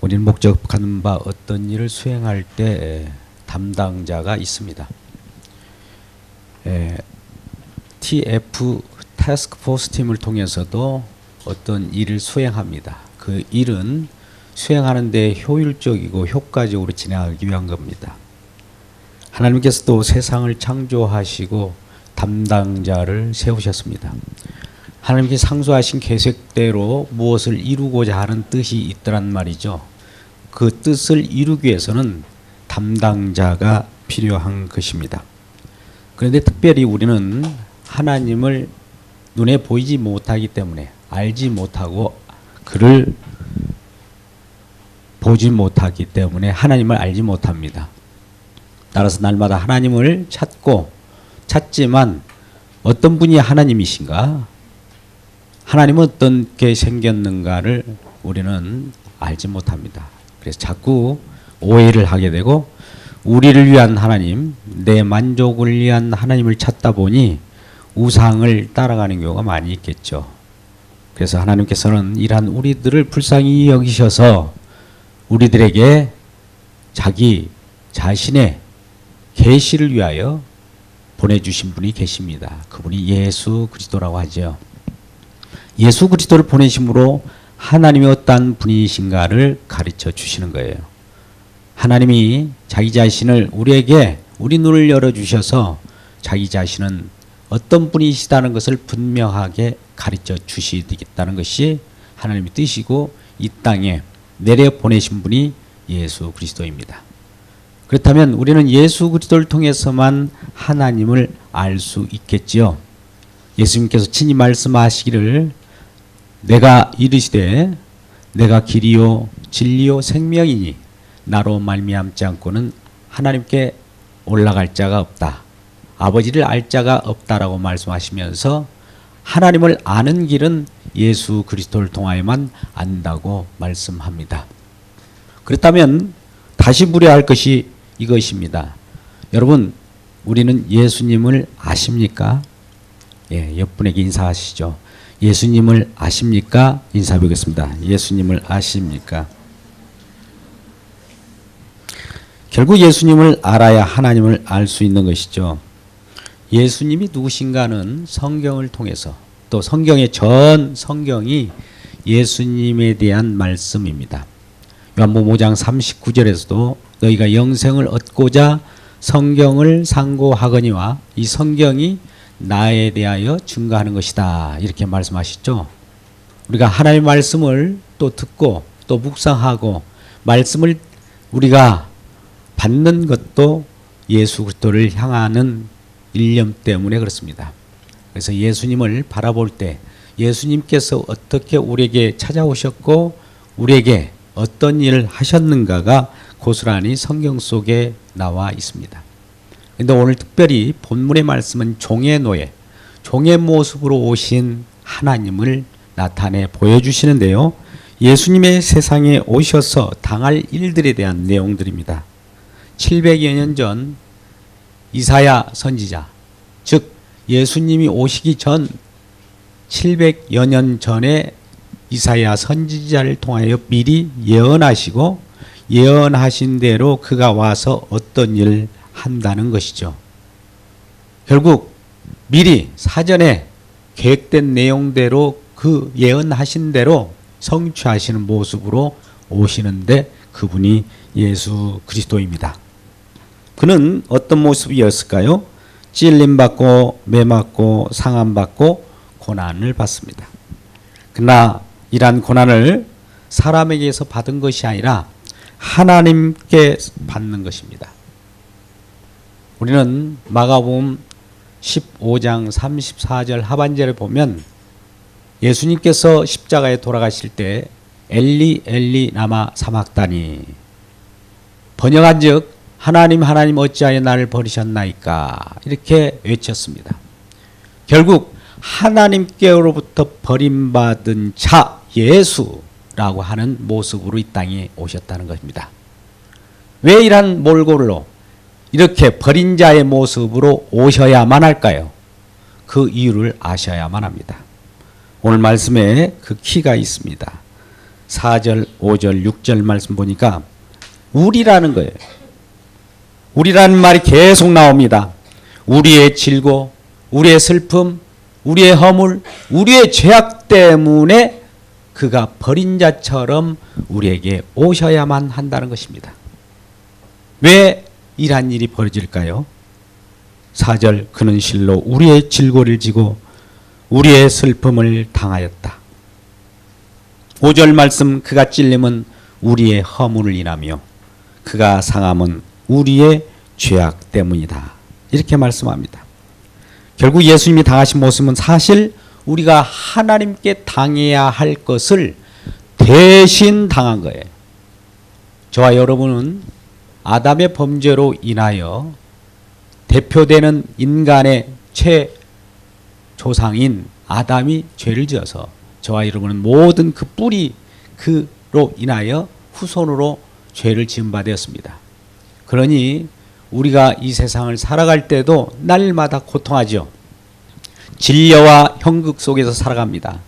우리는 목적하는 바 어떤 일을 수행할 때 담당자가 있습니다. TF 태스크포스 팀을 통해서도 어떤 일을 수행합니다. 그 일은 수행하는 데 효율적이고 효과적으로 진행하기 위한 겁니다. 하나님께서 또 세상을 창조하시고 담당자를 세우셨습니다. 하나님께 상소하신 계획대로 무엇을 이루고자 하는 뜻이 있더란 말이죠. 그 뜻을 이루기 위해서는 담당자가 필요한 것입니다. 그런데 특별히 우리는 하나님을 눈에 보이지 못하기 때문에 알지 못하고 그를 보지 못하기 때문에 하나님을 알지 못합니다. 따라서 날마다 하나님을 찾지만 어떤 분이 하나님이신가? 하나님은 어떻게 생겼는가를 우리는 알지 못합니다. 그래서 자꾸 오해를 하게 되고 우리를 위한 하나님, 내 만족을 위한 하나님을 찾다 보니 우상을 따라가는 경우가 많이 있겠죠. 그래서 하나님께서는 이러한 우리들을 불쌍히 여기셔서 우리들에게 자기 자신의 계시를 위하여 보내주신 분이 계십니다. 그분이 예수 그리스도라고 하죠. 예수 그리스도를 보내심으로 하나님이 어떠한 분이신가를 가르쳐 주시는 거예요. 하나님이 자기 자신을 우리에게 우리 눈을 열어주셔서 자기 자신은 어떤 분이시다는 것을 분명하게 가르쳐 주시겠다는 것이 하나님의 뜻이고 이 땅에 내려 보내신 분이 예수 그리스도입니다. 그렇다면 우리는 예수 그리스도를 통해서만 하나님을 알 수 있겠지요. 예수님께서 친히 말씀하시기를 내가 이르시되 내가 길이요 진리요 생명이니 나로 말미암지 않고는 하나님께 올라갈 자가 없다. 아버지를 알 자가 없다라고 말씀하시면서 하나님을 아는 길은 예수 그리스도를 통하여만 안다고 말씀합니다. 그렇다면 다시 물어야 할 것이 이것입니다. 여러분, 우리는 예수님을 아십니까? 옆분에게 인사하시죠. 예수님을 아십니까? 인사해 보겠습니다. 예수님을 아십니까? 결국 예수님을 알아야 하나님을 알 수 있는 것이죠. 예수님이 누구신가는 성경을 통해서 또 성경의 전 성경이 예수님에 대한 말씀입니다. 요한복음 5장 39절에서도 너희가 영생을 얻고자 성경을 상고하거니와 이 성경이 나에 대하여 증거하는 것이다. 이렇게 말씀하시죠. 우리가 하나님의 말씀을 또 듣고 또 묵상하고 말씀을 우리가 받는 것도 예수 그리스도를 향하는 일념 때문에 그렇습니다. 그래서 예수님을 바라볼 때 예수님께서 어떻게 우리에게 찾아오셨고 우리에게 어떤 일을 하셨는가가 고스란히 성경 속에 나와 있습니다. 그런데 오늘 특별히 본문의 말씀은 종의 노예, 종의 모습으로 오신 하나님을 나타내 보여주시는데요. 예수님의 세상에 오셔서 당할 일들에 대한 내용들입니다. 700여 년 전 이사야 선지자, 즉 예수님이 오시기 전 700여 년 전에 이사야 선지자를 통하여 미리 예언하시고 예언하신 대로 그가 와서 어떤 일을 한다는 것이죠. 결국 미리 사전에 계획된 내용대로 그 예언하신 대로 성취하시는 모습으로 오시는데 그분이 예수 그리스도입니다. 그는 어떤 모습이었을까요? 찔림받고 매맞고 상함받고 고난을 받습니다. 그러나 이러한 고난을 사람에게서 받은 것이 아니라 하나님께 받는 것입니다. 우리는 마가복음 15장 34절 하반절을 보면 예수님께서 십자가에 돌아가실 때 엘리 엘리 라마 사막다니 번역한즉 하나님 하나님 어찌하여 나를 버리셨나이까 이렇게 외쳤습니다. 결국 하나님께로부터 버림받은 자 예수라고 하는 모습으로 이 땅에 오셨다는 것입니다. 왜 이러한 몰골로 이렇게 버린 자의 모습으로 오셔야만 할까요? 그 이유를 아셔야만 합니다. 오늘 말씀에 그 키가 있습니다. 4절, 5절, 6절 말씀 보니까 우리라는 거예요. 우리라는 말이 계속 나옵니다. 우리의 질고, 우리의 슬픔, 우리의 허물, 우리의 죄악 때문에 그가 버린 자처럼 우리에게 오셔야만 한다는 것입니다. 왜 이러한 일이 벌어질까요? 4절, 그는 실로 우리의 질고를 지고 우리의 슬픔을 당하였다. 5절 말씀, 그가 찔림은 우리의 허물을 인하며 그가 상함은 우리의 죄악 때문이다. 이렇게 말씀합니다. 결국 예수님이 당하신 모습은 사실 우리가 하나님께 당해야 할 것을 대신 당한 거예요. 저와 여러분은 아담의 범죄로 인하여 대표되는 인간의 최조상인 아담이 죄를 지어서 저와 여러분은 모든 그 뿌리 그로 인하여 후손으로 죄를 지은 바 되었습니다. 그러니 우리가 이 세상을 살아갈 때도 날마다 고통하죠. 진려와 형극 속에서 살아갑니다.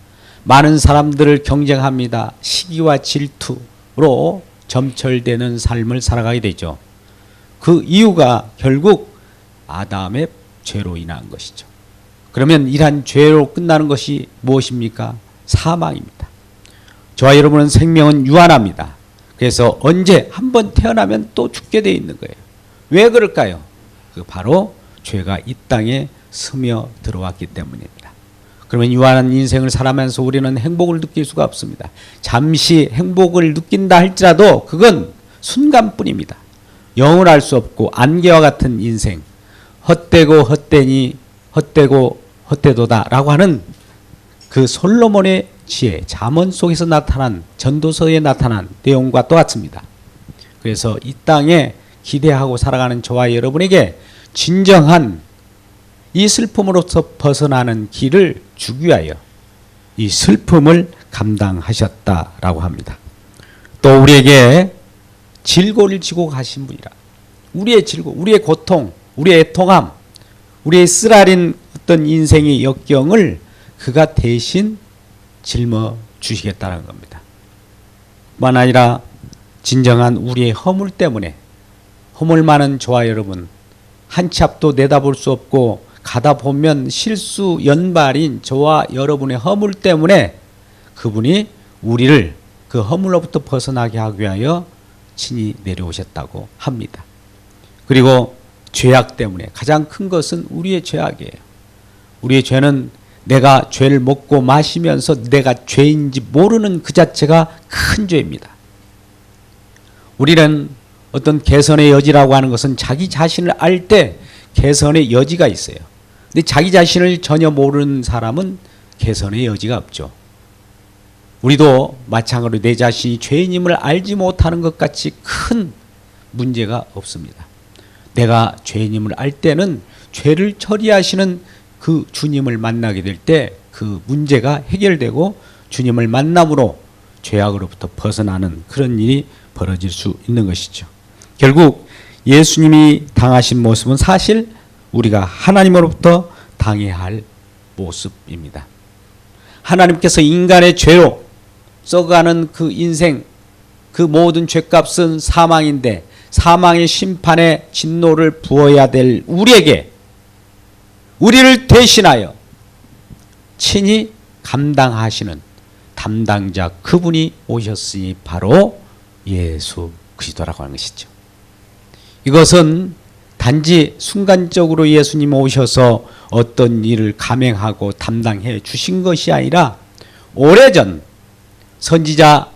많은 사람들을 경쟁합니다. 시기와 질투로 점철되는 삶을 살아가게 되죠. 그 이유가 결국 아담의 죄로 인한 것이죠. 그러면 이러한 죄로 끝나는 것이 무엇입니까? 사망입니다. 저와 여러분은 생명은 유한합니다. 그래서 언제 한번 태어나면 또 죽게 되어 있는 거예요. 왜 그럴까요? 그 바로 죄가 이 땅에 스며 들어왔기 때문입니다. 그러면 유한한 인생을 살아가면서 우리는 행복을 느낄 수가 없습니다. 잠시 행복을 느낀다 할지라도 그건 순간뿐입니다. 영원할 수 없고 안개와 같은 인생, 헛되고 헛되니 헛되고 헛되도다라고 하는 그 솔로몬의 지혜, 잠언 속에서 나타난, 전도서에 나타난 내용과 똑같습니다. 그래서 이 땅에 기대하고 살아가는 저와 여러분에게 진정한 이 슬픔으로서 벗어나는 길을 주기 위하여 이 슬픔을 감당하셨다라고 합니다. 또 우리에게 질고를 지고 가신 분이라. 우리의 질고, 우리의 고통, 우리의 애통함, 우리의 쓰라린 어떤 인생의 역경을 그가 대신 짊어 주시겠다는 겁니다. 뿐만 아니라 진정한 우리의 허물 때문에, 허물 많은 저와 여러분, 한 치 앞도 내다볼 수 없고 가다 보면 실수 연발인 저와 여러분의 허물 때문에 그분이 우리를 그 허물로부터 벗어나게 하기 위하여 친히 내려오셨다고 합니다. 그리고 죄악 때문에 가장 큰 것은 우리의 죄악이에요. 우리의 죄는 내가 죄를 먹고 마시면서 내가 죄인지 모르는 그 자체가 큰 죄입니다. 우리는 어떤 개선의 여지라고 하는 것은 자기 자신을 알 때 개선의 여지가 있어요. 근데 자기 자신을 전혀 모르는 사람은 개선의 여지가 없죠. 우리도 마찬가지로 내 자신이 죄인임을 알지 못하는 것 같이 큰 문제가 없습니다. 내가 죄인임을 알 때는 죄를 처리하시는 그 주님을 만나게 될 때 그 문제가 해결되고 주님을 만남으로 죄악으로부터 벗어나는 그런 일이 벌어질 수 있는 것이죠. 결국 예수님이 당하신 모습은 사실 우리가 하나님으로부터 당해야 할 모습입니다. 하나님께서 인간의 죄로 썩어가는 그 인생, 그 모든 죄값은 사망인데 사망의 심판의 진노를 부어야 될 우리에게 우리를 대신하여 친히 감당하시는 담당자 그분이 오셨으니 바로 예수 그리스도라고 하는 것이죠. 이것은 단지 순간적으로 예수님 오셔서 어떤 일을 감행하고 담당해 주신 것이 아니라 오래전 선지자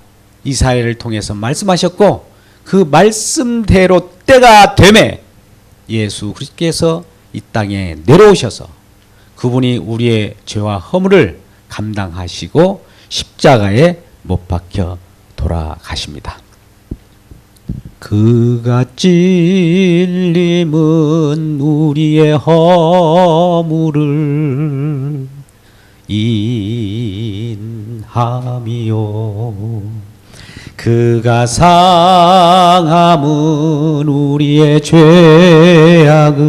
이사야를 통해서 말씀하셨고 그 말씀대로 때가 되매 예수 그리스도께서 이 땅에 내려오셔서 그분이 우리의 죄와 허물을 감당하시고 십자가에 못 박혀 돌아가십니다. 그가 찔림은 우리의 허물을 인함이요 그가 상함은 우리의 죄악을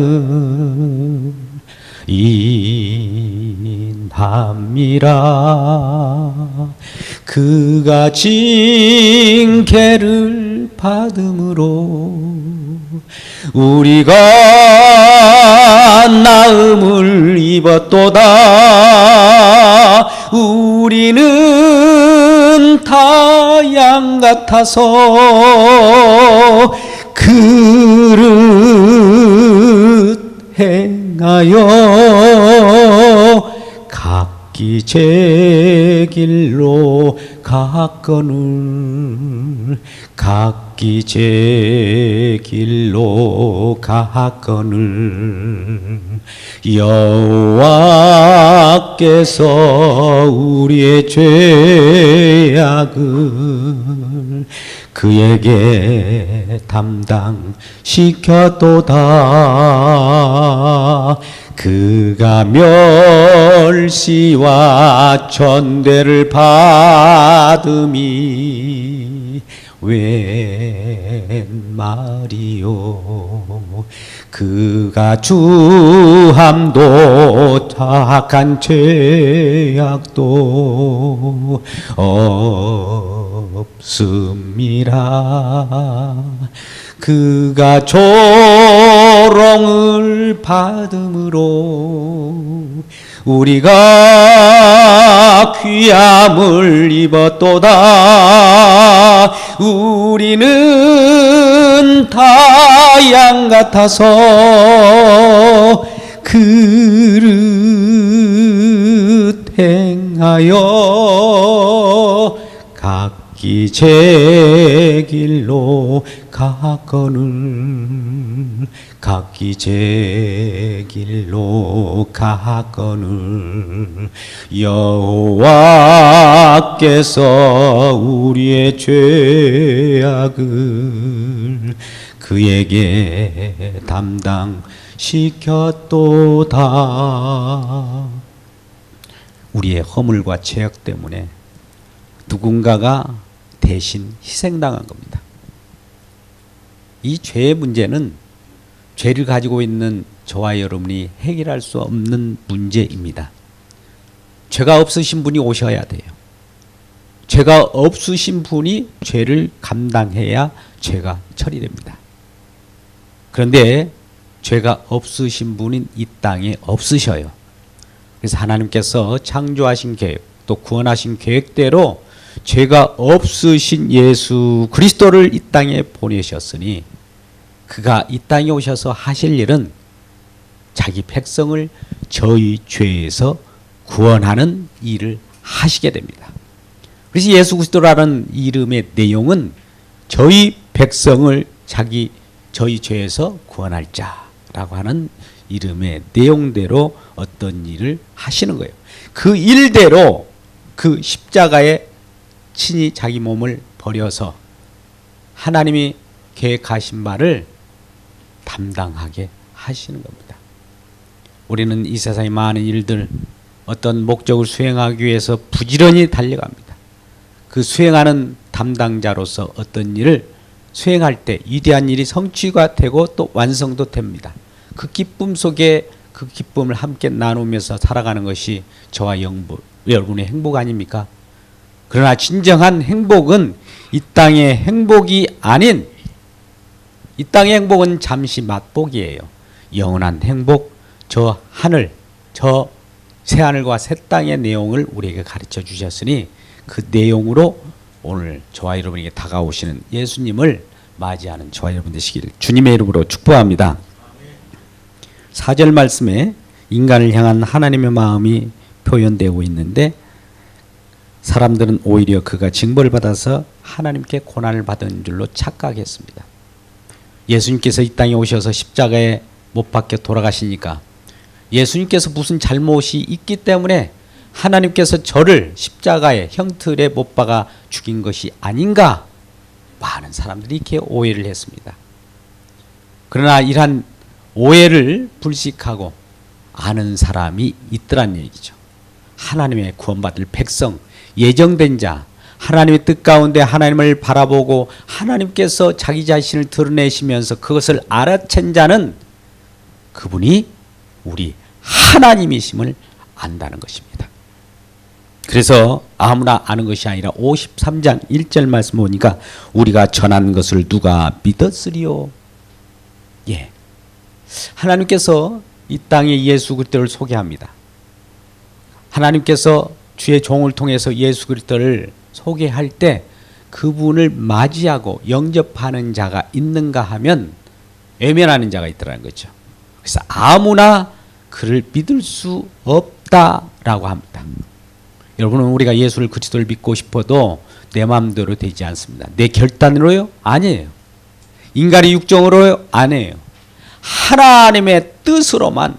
인함이라 그가 징계를 받음으로 우리가 나음을 입었도다. 우리는 다 양 같아서 그릇 행하여 각기 제 길로 갔거늘 각기 제 길로 갔거늘 여호와께서 우리의 죄악을 그에게 담당시켰도다. 그가 멸시와 천대를 받음이 웬 말이요. 그가 주함도 착한 죄악도 없음이라. 그가 조롱을 받음으로 우리가 귀함을 입었도다. 우리는 다 양 같아서 그릇 행하여 각기 제 길로 갔거늘 각기 제 길로 갔거늘 여호와께서 우리의 죄악을 그에게 담당시켰도다. 우리의 허물과 죄악 때문에 누군가가 대신 희생당한 겁니다. 이 죄의 문제는 죄를 가지고 있는 저와 여러분이 해결할 수 없는 문제입니다. 죄가 없으신 분이 오셔야 돼요. 죄가 없으신 분이 죄를 감당해야 죄가 처리됩니다. 그런데 죄가 없으신 분은 이 땅에 없으셔요. 그래서 하나님께서 창조하신 계획, 또 구원하신 계획대로 죄가 없으신 예수 그리스도를 이 땅에 보내셨으니 그가 이 땅에 오셔서 하실 일은 자기 백성을 저희 죄에서 구원하는 일을 하시게 됩니다. 그래서 예수 그리스도라는 이름의 내용은 저희 백성을 저희 죄에서 구원할 자라고 하는 이름의 내용대로 어떤 일을 하시는 거예요. 그 일대로 그 십자가에 친히 자기 몸을 버려서 하나님이 계획하신 바를 담당하게 하시는 겁니다. 우리는 이 세상의 많은 일들, 어떤 목적을 수행하기 위해서 부지런히 달려갑니다. 그 수행하는 담당자로서 어떤 일을 수행할 때 위대한 일이 성취가 되고 또 완성도 됩니다. 그 기쁨 속에 그 기쁨을 함께 나누면서 살아가는 것이 저와 여러분의 행복 아닙니까? 그러나 진정한 행복은 이 땅의 행복이 아닌, 이 땅의 행복은 잠시 맛보기예요. 영원한 행복, 저 하늘, 저 새하늘과 새 땅의 내용을 우리에게 가르쳐 주셨으니 그 내용으로 오늘 저와 여러분에게 다가오시는 예수님을 맞이하는 저와 여러분 되시기를 주님의 이름으로 축복합니다. 4절 말씀에 인간을 향한 하나님의 마음이 표현되고 있는데, 사람들은 오히려 그가 징벌을 받아서 하나님께 고난을 받은 줄로 착각했습니다. 예수님께서 이 땅에 오셔서 십자가에 못 박혀 돌아가시니까 예수님께서 무슨 잘못이 있기 때문에 하나님께서 저를 십자가에 형틀에 못 박아 죽인 것이 아닌가, 많은 사람들이 이렇게 오해를 했습니다. 그러나 이러한 오해를 불식하고 아는 사람이 있더란 얘기죠. 하나님의 구원받을 백성, 예정된 자, 하나님의 뜻 가운데 하나님을 바라보고 하나님께서 자기 자신을 드러내시면서 그것을 알아챈 자는 그분이 우리 하나님이심을 안다는 것입니다. 그래서 아무나 아는 것이 아니라 53장 1절 말씀 보니까 우리가 전한 것을 누가 믿었으리요. 예. 하나님께서 이 땅에 예수 그리스도를 소개합니다. 하나님께서 주의 종을 통해서 예수 그리스도를 소개할 때 그분을 맞이하고 영접하는 자가 있는가 하면 외면하는 자가 있더라는 거죠. 그래서 아무나 그를 믿을 수 없다라고 합니다. 여러분은 우리가 예수를 그리스도를 믿고 싶어도 내 마음대로 되지 않습니다. 내 결단으로요? 아니에요. 인간의 육정으로요? 아니에요. 하나님의 뜻으로만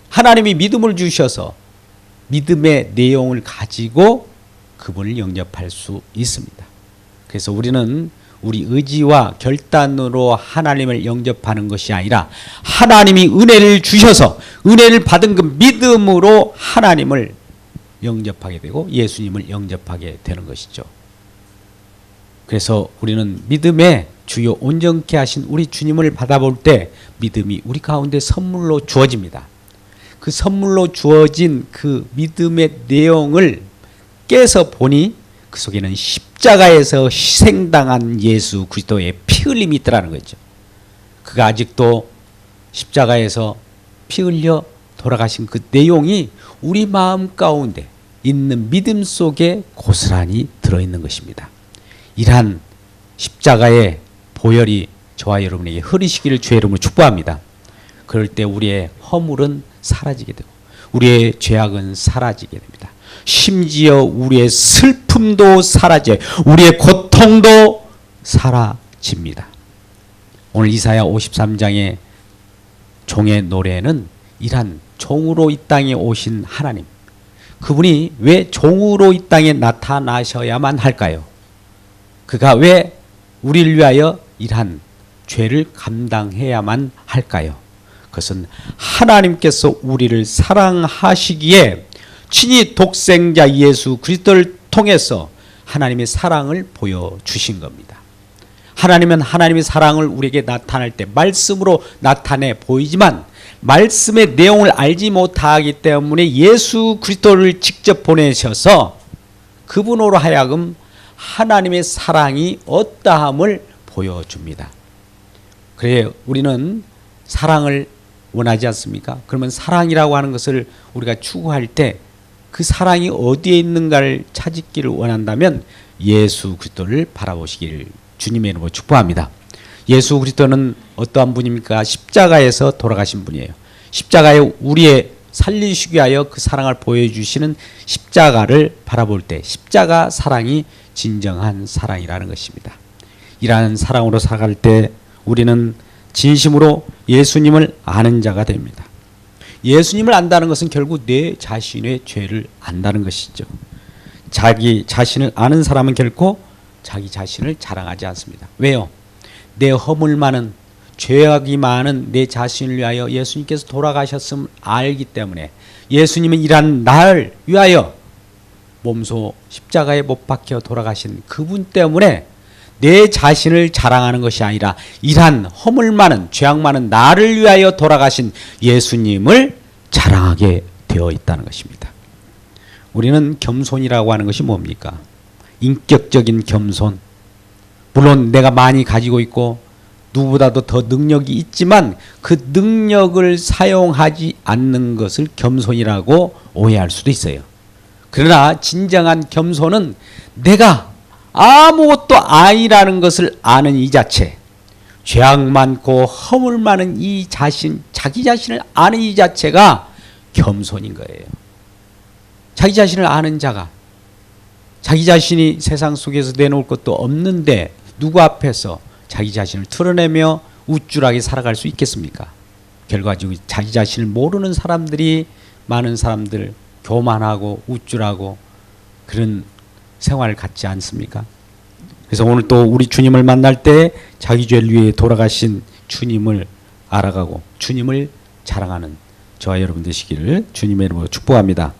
하나님이 믿음을 주셔서 믿음의 내용을 가지고 그분을 영접할 수 있습니다. 그래서 우리는 우리 의지와 결단으로 하나님을 영접하는 것이 아니라 하나님이 은혜를 주셔서 은혜를 받은 그 믿음으로 하나님을 영접하게 되고 예수님을 영접하게 되는 것이죠. 그래서 우리는 믿음의 주요 온전케 하신 우리 주님을 받아볼 때 믿음이 우리 가운데 선물로 주어집니다. 그 선물로 주어진 그 믿음의 내용을 깨서 보니 그 속에는 십자가에서 희생당한 예수 그리스도의 피 흘림이 있더라는 거죠. 그가 아직도 십자가에서 피 흘려 돌아가신 그 내용이 우리 마음 가운데 있는 믿음 속에 고스란히 들어있는 것입니다. 이러한 십자가의 보혈이 저와 여러분에게 흐르시기를 주의 이름으로 축복합니다. 그럴 때 우리의 허물은 사라지게 되고 우리의 죄악은 사라지게 됩니다. 심지어 우리의 슬픔도 사라져요. 우리의 고통도 사라집니다. 오늘 이사야 53장의 종의 노래는 이러한 종으로 이 땅에 오신 하나님, 그분이 왜 종으로 이 땅에 나타나셔야만 할까요? 그가 왜 우리를 위하여 이러한 죄를 감당해야만 할까요? 그것은 하나님께서 우리를 사랑하시기에 친히 독생자 예수 그리스도를 통해서 하나님의 사랑을 보여주신 겁니다. 하나님은 하나님의 사랑을 우리에게 나타낼 때 말씀으로 나타내 보이지만 말씀의 내용을 알지 못하기 때문에 예수 그리스도를 직접 보내셔서 그분으로 하여금 하나님의 사랑이 어떠함을 보여줍니다. 그래 우리는 사랑을 원하지 않습니까? 그러면 사랑이라고 하는 것을 우리가 추구할 때 그 사랑이 어디에 있는가를 찾기를 원한다면 예수 그리스도를 바라보시기를 주님의 이름으로 축복합니다. 예수 그리스도는 어떠한 분입니까? 십자가에서 돌아가신 분이에요. 십자가에 우리의 살리시기 위하여 그 사랑을 보여주시는 십자가를 바라볼 때 십자가 사랑이 진정한 사랑이라는 것입니다. 이러한 사랑으로 살아갈 때 우리는 진심으로 예수님을 아는 자가 됩니다. 예수님을 안다는 것은 결국 내 자신의 죄를 안다는 것이죠. 자기 자신을 아는 사람은 결코 자기 자신을 자랑하지 않습니다. 왜요? 내 허물 많은 죄악이 많은 내 자신을 위하여 예수님께서 돌아가셨음을 알기 때문에 예수님은 이러한 나를 위하여 몸소 십자가에 못 박혀 돌아가신 그분 때문에 내 자신을 자랑하는 것이 아니라 이러한 허물 많은 죄악 많은 나를 위하여 돌아가신 예수님을 자랑하게 되어 있다는 것입니다. 우리는 겸손이라고 하는 것이 뭡니까? 인격적인 겸손. 물론 내가 많이 가지고 있고 누구보다도 더 능력이 있지만 그 능력을 사용하지 않는 것을 겸손이라고 오해할 수도 있어요. 그러나 진정한 겸손은 내가 아무것도 아니라는 것을 아는 이 자체, 죄악 많고 허물 많은 이 자신, 자기 자신을 아는 이 자체가 겸손인 거예요. 자기 자신을 아는 자가 자기 자신이 세상 속에서 내놓을 것도 없는데 누구 앞에서 자기 자신을 드러내며 우쭐하게 살아갈 수 있겠습니까? 결과적으로 자기 자신을 모르는 사람들이 많은 사람들 교만하고 우쭐하고 그런 생활을 갖지 않습니까? 그래서 오늘 또 우리 주님을 만날 때 자기 죄를 위해 돌아가신 주님을 알아가고 주님을 자랑하는 저와 여러분 되시기를 주님의 이름으로 축복합니다.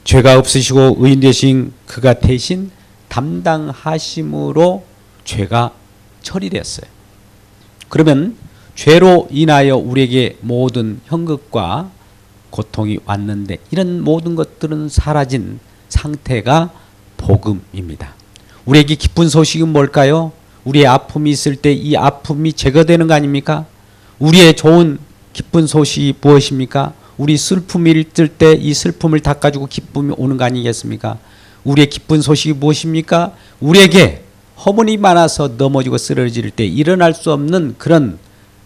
죄가 없으시고 의인 되신 그가 대신 담당하심으로 죄가 처리되었어요. 그러면 죄로 인하여 우리에게 모든 형극과 고통이 왔는데 이런 모든 것들은 사라진 상태가 복음입니다. 우리에게 기쁜 소식은 뭘까요? 우리의 아픔이 있을 때 이 아픔이 제거되는 거 아닙니까? 우리의 좋은 기쁜 소식이 무엇입니까? 우리 슬픔이 있을 때 이 슬픔을 닦아주고 기쁨이 오는 거 아니겠습니까? 우리의 기쁜 소식이 무엇입니까? 우리에게 허물이 많아서 넘어지고 쓰러질 때 일어날 수 없는 그런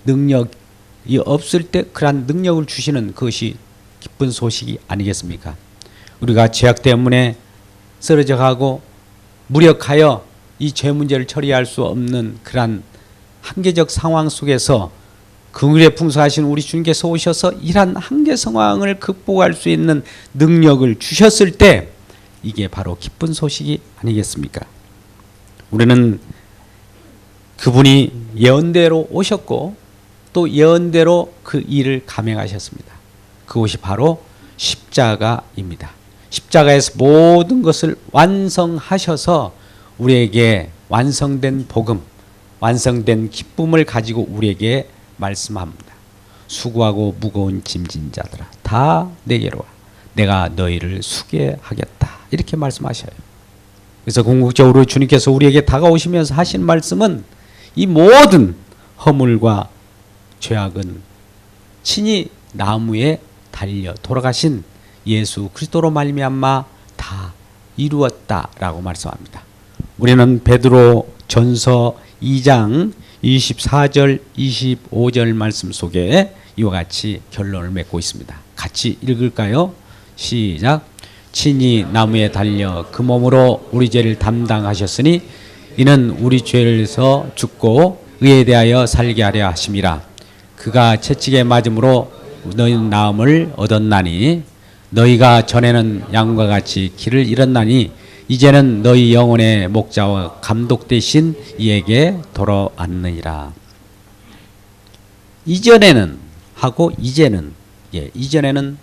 능력이 없을 때 그러한 능력을 주시는 그것이 기쁜 소식이 아니겠습니까? 우리가 죄악 때문에 쓰러져 가고 무력하여 이 죄 문제를 처리할 수 없는 그러한 한계적 상황 속에서 긍휼에 풍성하신 우리 주님께서 오셔서 이러한 한계 상황을 극복할 수 있는 능력을 주셨을 때 이게 바로 기쁜 소식이 아니겠습니까? 우리는 그분이 예언대로 오셨고 또 예언대로 그 일을 감행하셨습니다. 그것이 바로 십자가입니다. 십자가에서 모든 것을 완성하셔서 우리에게 완성된 복음, 완성된 기쁨을 가지고 우리에게 말씀합니다. 수고하고 무거운 짐진 자들아 다 내게로 와 내가 너희를 수게 하겠다 이렇게 말씀하셔요. 그래서 궁극적으로 주님께서 우리에게 다가오시면서 하신 말씀은 이 모든 허물과 죄악은 친히 나무에 달려 돌아가신 예수 그리스도로 말미암아 다 이루었다라고 말씀합니다. 우리는 베드로 전서 2장 24절 25절 말씀 속에 이와 같이 결론을 맺고 있습니다. 같이 읽을까요? 시작. 친히 나무에 달려 그 몸으로 우리 죄를 담당하셨으니 이는 우리 죄에서 죽고 의에 대하여 살게 하려 하심이라. 그가 채찍에 맞음으로 너희는 나음을 얻었나니 너희가 전에는 양과 같이 길을 잃었나니 이제는 너희 영혼의 목자와 감독 되신 이에게 돌아왔느니라. 이전에는 하고 이제는 이전에는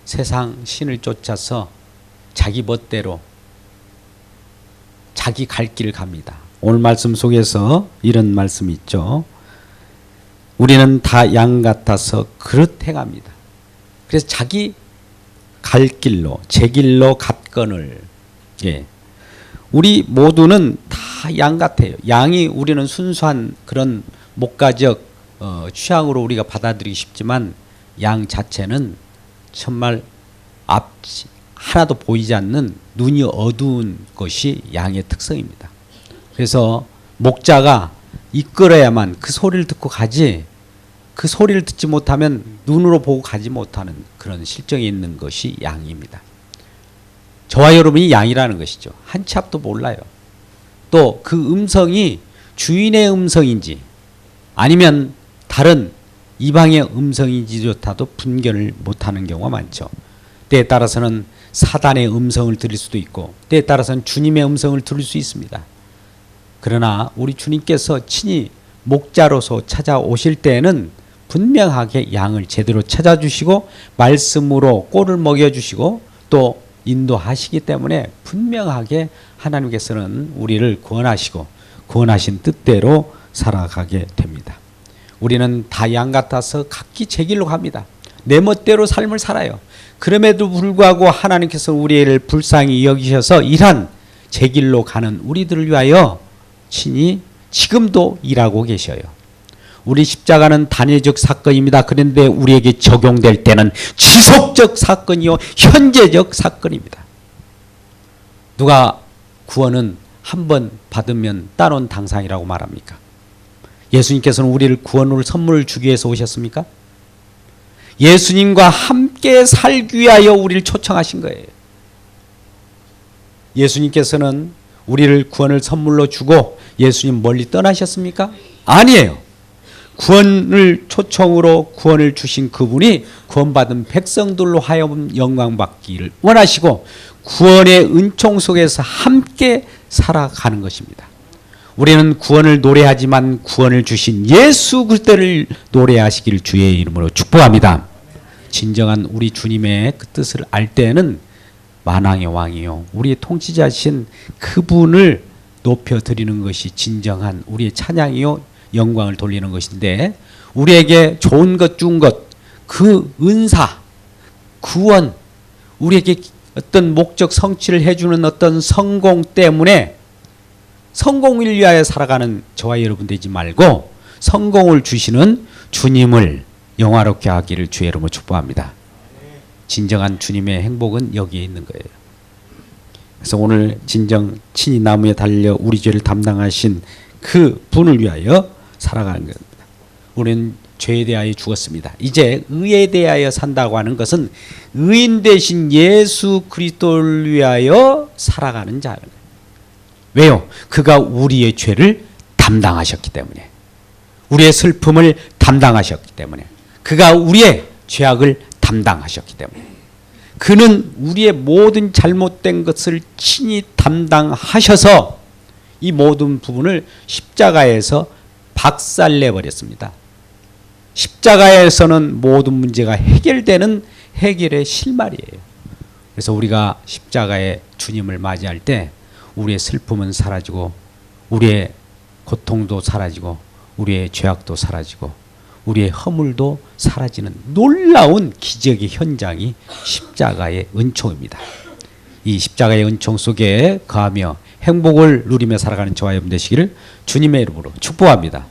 세상 신을 쫓아서 자기 멋대로 자기 갈 길을 갑니다. 오늘 말씀 속에서 이런 말씀이 있죠. 우리는 다 양 같아서 그릇 행합니다. 그래서 자기 갈 길로 제 길로 갔거늘 우리 모두는 다 양 같아요. 양이 우리는 순수한 그런 목가적 취향으로 우리가 받아들이기 쉽지만 양 자체는 정말 앞이 하나도 보이지 않는 눈이 어두운 것이 양의 특성입니다. 그래서 목자가 이끌어야만 그 소리를 듣고 가지 그 소리를 듣지 못하면 눈으로 보고 가지 못하는 그런 실정이 있는 것이 양입니다. 저와 여러분이 양이라는 것이죠. 한 치 앞도 몰라요. 또 그 음성이 주인의 음성인지 아니면 다른 이방의 음성인지조차도 분별을 못하는 경우가 많죠. 때에 따라서는 사단의 음성을 들을 수도 있고 때에 따라서는 주님의 음성을 들을 수 있습니다. 그러나 우리 주님께서 친히 목자로서 찾아오실 때에는 분명하게 양을 제대로 찾아주시고 말씀으로 꼴을 먹여주시고 또 인도하시기 때문에 분명하게 하나님께서는 우리를 구원하시고 구원하신 뜻대로 살아가게 됩니다. 우리는 다 양 같아서 각기 제 길로 갑니다. 내 멋대로 삶을 살아요. 그럼에도 불구하고 하나님께서 우리를 불쌍히 여기셔서 이러한 제 길로 가는 우리들을 위하여 친히 지금도 일하고 계셔요. 우리 십자가는 단회적 사건입니다. 그런데 우리에게 적용될 때는 지속적 사건이요 현재적 사건입니다. 누가 구원은 한 번 받으면 따놓은 당상이라고 말합니까? 예수님께서는 우리를 구원으로 선물을 주기 위해서 오셨습니까? 예수님과 함께 살기 위하여 우리를 초청하신 거예요. 예수님께서는 우리를 구원을 선물로 주고 예수님 멀리 떠나셨습니까? 아니에요. 구원을 초청으로 구원을 주신 그분이 구원받은 백성들로 하여금 영광받기를 원하시고 구원의 은총 속에서 함께 살아가는 것입니다. 우리는 구원을 노래하지만 구원을 주신 예수 그리스도를 노래하시기를 주의 이름으로 축복합니다. 진정한 우리 주님의 그 뜻을 알 때는 만왕의 왕이요 우리의 통치자신 그분을 높여드리는 것이 진정한 우리의 찬양이요 영광을 돌리는 것인데 우리에게 좋은 것 준 것 그 은사 구원 우리에게 어떤 목적 성취를 해주는 어떤 성공 때문에 성공을 위하여 살아가는 저와 여러분 되지 말고 성공을 주시는 주님을 영화롭게 하기를 주의 이름으로 축복합니다. 진정한 주님의 행복은 여기에 있는 거예요. 그래서 오늘 진정 친히 나무에 달려 우리 죄를 담당하신 그 분을 위하여 살아가는 겁니다. 우리는 죄에 대하여 죽었습니다. 이제 의에 대하여 산다고 하는 것은 의인 되신 예수 그리스도를 위하여 살아가는 자는 거예요. 왜요? 그가 우리의 죄를 담당하셨기 때문에, 우리의 슬픔을 담당하셨기 때문에, 그가 우리의 죄악을 담당하셨기 때문에, 그는 우리의 모든 잘못된 것을 친히 담당하셔서 이 모든 부분을 십자가에서 박살내 버렸습니다. 십자가에서는 모든 문제가 해결되는 해결의 실마리예요. 그래서 우리가 십자가의 주님을 맞이할 때 우리의 슬픔은 사라지고, 우리의 고통도 사라지고, 우리의 죄악도 사라지고, 우리의 허물도 사라지는 놀라운 기적의 현장이 십자가의 은총입니다. 이 십자가의 은총 속에 거하며 행복을 누리며 살아가는 저와 여러분 되시기를 주님의 이름으로 축복합니다.